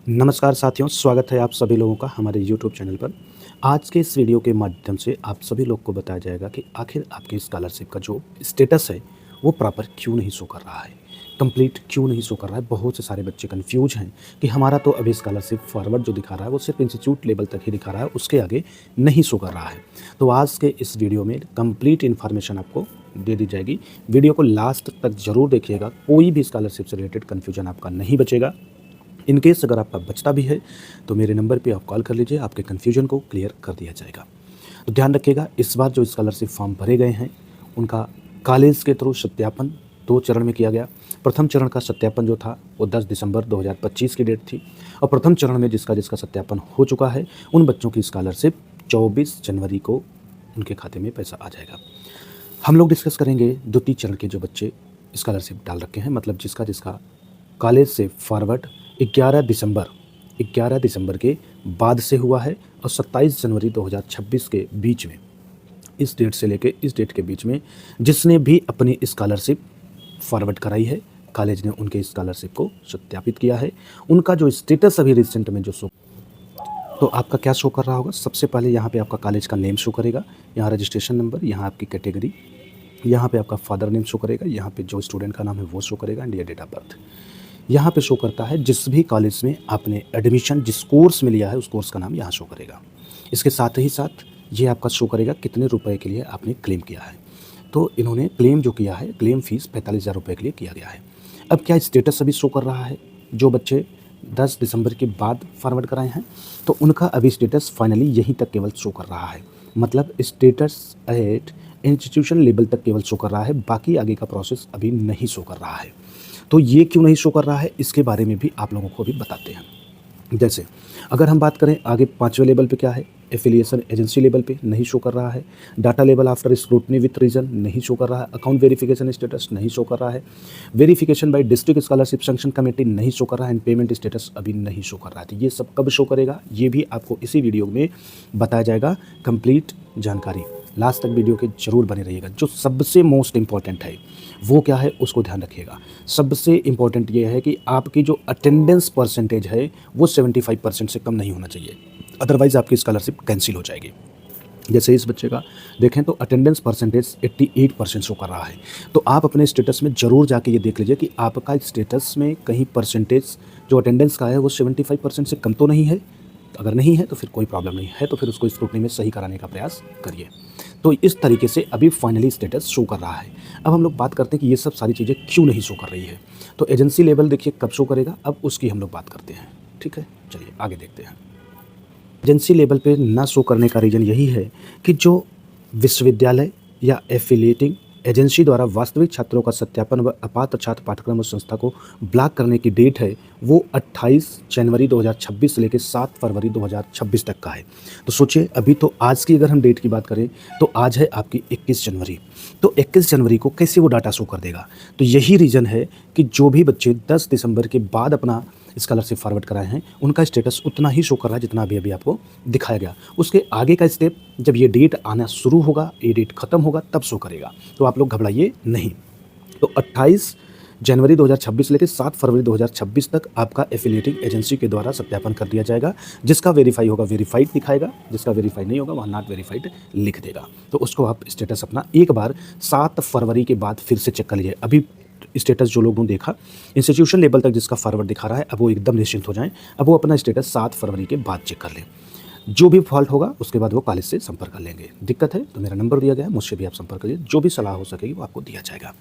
नमस्कार साथियों, स्वागत है आप सभी लोगों का हमारे YouTube चैनल पर। आज के इस वीडियो के माध्यम से आप सभी लोग को बताया जाएगा कि आखिर आपकी स्कॉलरशिप का जो स्टेटस है वो प्रॉपर क्यों नहीं शो कर रहा है, कंप्लीट क्यों नहीं शो कर रहा है। बहुत से सारे बच्चे कंफ्यूज हैं कि हमारा तो अभी स्कॉलरशिप फॉरवर्ड जो दिखा रहा है वो सिर्फ इंस्टीट्यूट लेवल तक ही दिखा रहा है, उसके आगे नहीं शो कर रहा है। तो आज के इस वीडियो में कंप्लीट इन्फॉर्मेशन आपको दे दी जाएगी। वीडियो को लास्ट तक जरूर देखिएगा, कोई भी स्कॉलरशिप से रिलेटेड कन्फ्यूजन आपका नहीं बचेगा। इन केस अगर आपका बचता भी है तो मेरे नंबर पे आप कॉल कर लीजिए, आपके कन्फ्यूजन को क्लियर कर दिया जाएगा। तो ध्यान रखिएगा, इस बार जो स्कॉलरशिप फॉर्म भरे गए हैं उनका कॉलेज के थ्रू सत्यापन 2 चरण में किया गया। प्रथम चरण का सत्यापन जो था वो 10 दिसंबर 2025 की डेट थी और प्रथम चरण में जिसका सत्यापन हो चुका है उन बच्चों की स्कॉलरशिप 24 जनवरी को उनके खाते में पैसा आ जाएगा। हम लोग डिस्कस करेंगे द्वितीय चरण के जो बच्चे स्कॉलरशिप डाल रखे हैं, मतलब जिसका कॉलेज से फॉरवर्ड 11 दिसंबर के बाद से हुआ है और 27 जनवरी 2026 के बीच में, इस डेट से लेके इस डेट के बीच में जिसने भी अपनी स्कॉलरशिप फॉरवर्ड कराई है, कॉलेज ने उनके स्कॉलरशिप को सत्यापित किया है। उनका जो स्टेटस अभी रिसेंट में जो शो, तो आपका क्या शो कर रहा होगा। सबसे पहले यहाँ पे आपका कॉलेज का नेम शो करेगा, यहाँ रजिस्ट्रेशन नंबर, यहाँ आपकी कैटेगरी, यहाँ पे आपका फादर नेम शो करेगा, यहाँ पे जो स्टूडेंट का नाम है वो शो करेगा एंड डेट ऑफ बर्थ यहाँ पे शो करता है। जिस भी कॉलेज में आपने एडमिशन जिस कोर्स में लिया है उस कोर्स का नाम यहाँ शो करेगा। इसके साथ ही साथ ये आपका शो करेगा कितने रुपए के लिए आपने क्लेम किया है। तो इन्होंने क्लेम जो किया है, क्लेम फीस 45,000 रुपये के लिए किया गया है। अब क्या स्टेटस अभी शो कर रहा है, जो बच्चे 10 दिसंबर के बाद फॉरवर्ड कराए हैं तो उनका अभी स्टेटस फाइनली यहीं तक केवल शो कर रहा है, मतलब स्टेटस एट इंस्टीट्यूशन लेवल तक केवल शो कर रहा है, बाकी आगे का प्रोसेस अभी नहीं शो कर रहा है। तो ये क्यों नहीं शो कर रहा है इसके बारे में भी आप लोगों को भी बताते हैं। जैसे अगर हम बात करें आगे 5वें लेवल पे क्या है, एफिलिएशन एजेंसी लेवल पे नहीं शो कर रहा है, data level after scrutiny with reason नहीं शो कर रहा है, अकाउंट वेरिफिकेशन स्टेटस नहीं शो कर रहा है, verification by district scholarship sanction committee नहीं शो कर रहा है एंड पेमेंट स्टेटस अभी नहीं शो कर रहा है। तो ये सब कब शो करेगा ये भी आपको इसी वीडियो में बताया जाएगा, कंप्लीट जानकारी। लास्ट तक वीडियो के जरूर बने रहिएगा। जो सबसे मोस्ट इंपॉर्टेंट है वो क्या है उसको ध्यान रखिएगा। सबसे इंपॉर्टेंट ये है कि आपकी जो अटेंडेंस परसेंटेज है वो 75% से कम नहीं होना चाहिए, अदरवाइज आपकी स्कॉलरशिप कैंसिल हो जाएगी। जैसे इस बच्चे का देखें तो अटेंडेंस परसेंटेज 88% शो कर रहा है। तो आप अपने स्टेटस में ज़रूर जाके ये देख लीजिए कि आपका स्टेटस में कहीं परसेंटेज जो अटेंडेंस का है वो 75% से कम तो नहीं है। अगर नहीं है तो फिर कोई प्रॉब्लम नहीं है, तो फिर उसको स्क्रूटनी में सही कराने का प्रयास करिए। तो इस तरीके से अभी फाइनली स्टेटस शो कर रहा है। अब हम लोग बात करते हैं कि ये सब सारी चीज़ें क्यों नहीं शो कर रही है। तो एजेंसी लेवल देखिए कब शो करेगा, अब उसकी हम लोग बात करते हैं। ठीक है, चलिए आगे देखते हैं। एजेंसी लेवल पे ना शो करने का रीज़न यही है कि जो विश्वविद्यालय या एफिलिएटिंग एजेंसी द्वारा वास्तविक छात्रों का सत्यापन व अपात्र छात्र पाठ्यक्रम और संस्था को ब्लॉक करने की डेट है वो 28 जनवरी 2026 से लेकर 7 फरवरी 2026 तक का है। तो सोचिए, अभी तो आज की अगर हम डेट की बात करें तो आज है आपकी 21 जनवरी, तो 21 जनवरी को कैसे वो डाटा शो कर देगा। तो यही रीज़न है कि जो भी बच्चे 10 दिसंबर के बाद अपना स्कॉलरशिप फॉरवर्ड कराए हैं उनका स्टेटस उतना ही शो कर रहा है जितना अभी आपको दिखाया गया। उसके आगे का स्टेप जब ये डेट आना शुरू होगा, ये डेट खत्म होगा, तब शो करेगा। तो आप लोग घबराइए नहीं। तो 28 जनवरी 2026 लेकर 7 फरवरी 2026 तक आपका एफिलिएटिंग एजेंसी के द्वारा सत्यापन कर दिया जाएगा। जिसका वेरीफाई होगा वेरीफाइड दिखाएगा, जिसका वेरीफाई नहीं होगा वहाँ नॉट वेरीफाइड लिख देगा। तो उसको आप स्टेटस अपना एक बार 7 फरवरी के बाद फिर से चेक कर लीजिए। अभी स्टेटस जो लोगों ने देखा इंस्टीट्यूशन लेवल तक जिसका फॉरवर्ड दिखा रहा है, अब वो एकदम निश्चिंत हो जाएं। अब वो अपना स्टेटस 7 फरवरी के बाद चेक कर लें। जो भी फॉल्ट होगा उसके बाद वो कॉलेज से संपर्क कर लेंगे। दिक्कत है तो मेरा नंबर दिया गया है, मुझसे भी आप संपर्क करिए, जो भी सलाह हो सकेगी वो आपको दिया जाएगा।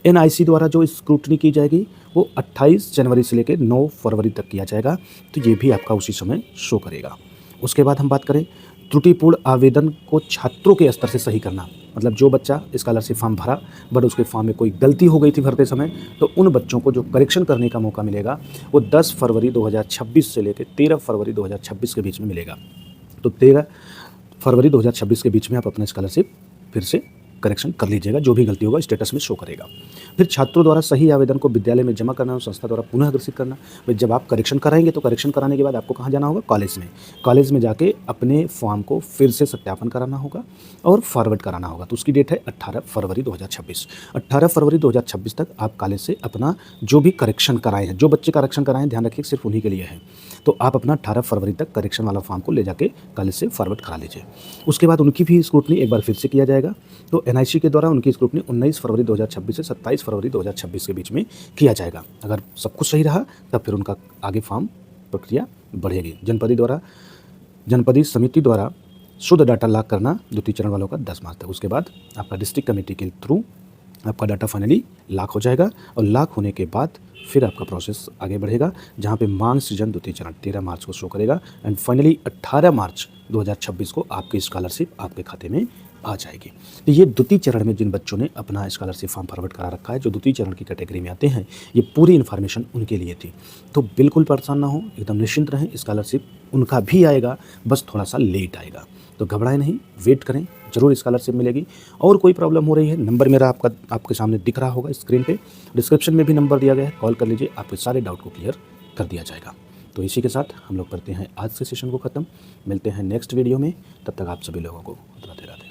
एनआईसी द्वारा जो स्क्रूटनी की जाएगी वो 28 जनवरी से लेकर 9 फरवरी तक किया जाएगा। तो ये भी आपका उसी समय शो करेगा। उसके बाद हम बात करें त्रुटिपूर्ण आवेदन को छात्रों के स्तर से सही करना, मतलब जो बच्चा स्कॉलरशिप फॉर्म भरा बट उसके फॉर्म में कोई गलती हो गई थी भरते समय, तो उन बच्चों को जो करेक्शन करने का मौका मिलेगा वो 10 फरवरी 2026 से लेकर 13 फरवरी 2026 के बीच में मिलेगा। तो 13 फरवरी 2026 के बीच में आप अपना स्कॉलरशिप फिर से करेक्शन कर लीजिएगा, जो भी गलती होगा स्टेटस में शो करेगा। फिर छात्रों द्वारा सही आवेदन को विद्यालय में जमा करना और संस्था द्वारा पुनः अग्रसित करना। भाई जब आप करेक्शन कराएंगे तो करेक्शन कराने के बाद आपको कहाँ जाना होगा? कॉलेज में जाके अपने फॉर्म को फिर से सत्यापन कराना होगा और फॉरवर्ड कराना होगा। तो उसकी डेट है 18 फरवरी 2026। 18 फरवरी 2026 तक आप कॉलेज से अपना जो भी करेक्शन कराए हैं, जो बच्चे करेक्शन कराए हैं, ध्यान रखिए सिर्फ उन्हीं के लिए है। तो आप अपना 18 फरवरी तक करेक्शन वाला फॉर्म को ले जाके कॉलेज से फॉरवर्ड करा लीजिए। उसके बाद उनकी भी स्क्रूटनी एक बार फिर से किया जाएगा। तो एनआईसी के द्वारा उनकी स्क्रूटनी 19 फरवरी 2026 से 27 फरवरी 2026 के बीच में किया जाएगा। अगर सब कुछ सही रहा तब फिर उनका आगे फॉर्म प्रक्रिया बढ़ेगी। जनपदी समिति द्वारा शुद्ध डाटा लॉक करना द्वितीय चरण वालों का 10 मार्च तक। उसके बाद आपका डिस्ट्रिक्ट कमेटी के थ्रू आपका डाटा फाइनली लॉक हो जाएगा और लॉक होने के बाद फिर आपका प्रोसेस आगे बढ़ेगा, जहां पे मांग सृजन द्वितीय चरण 13 मार्च को शो करेगा एंड फाइनली 18 मार्च 2026 को आपकी स्कॉलरशिप आपके खाते में आ जाएगी। तो ये द्वितीय चरण में जिन बच्चों ने अपना स्कॉलरशिप फॉर्म फॉरवर्ड करा रखा है, जो द्वितीय चरण की कैटेगरी में आते हैं, ये पूरी इन्फॉर्मेशन उनके लिए थी। तो बिल्कुल परेशान ना हो, एकदम निश्चिंत रहें, स्कॉलरशिप उनका भी आएगा, बस थोड़ा सा लेट आएगा। तो घबराएं नहीं, वेट करें, जरूर स्कॉलरशिप मिलेगी। और कोई प्रॉब्लम हो रही है, नंबर मेरा आपके सामने दिख रहा होगा स्क्रीन पे, डिस्क्रिप्शन में भी नंबर दिया गया है, कॉल कर लीजिए, आपके सारे डाउट को क्लियर कर दिया जाएगा। तो इसी के साथ हम लोग करते हैं आज के सेशन को ख़त्म। मिलते हैं नेक्स्ट वीडियो में, तब तक आप सभी लोगों को राधे राधे।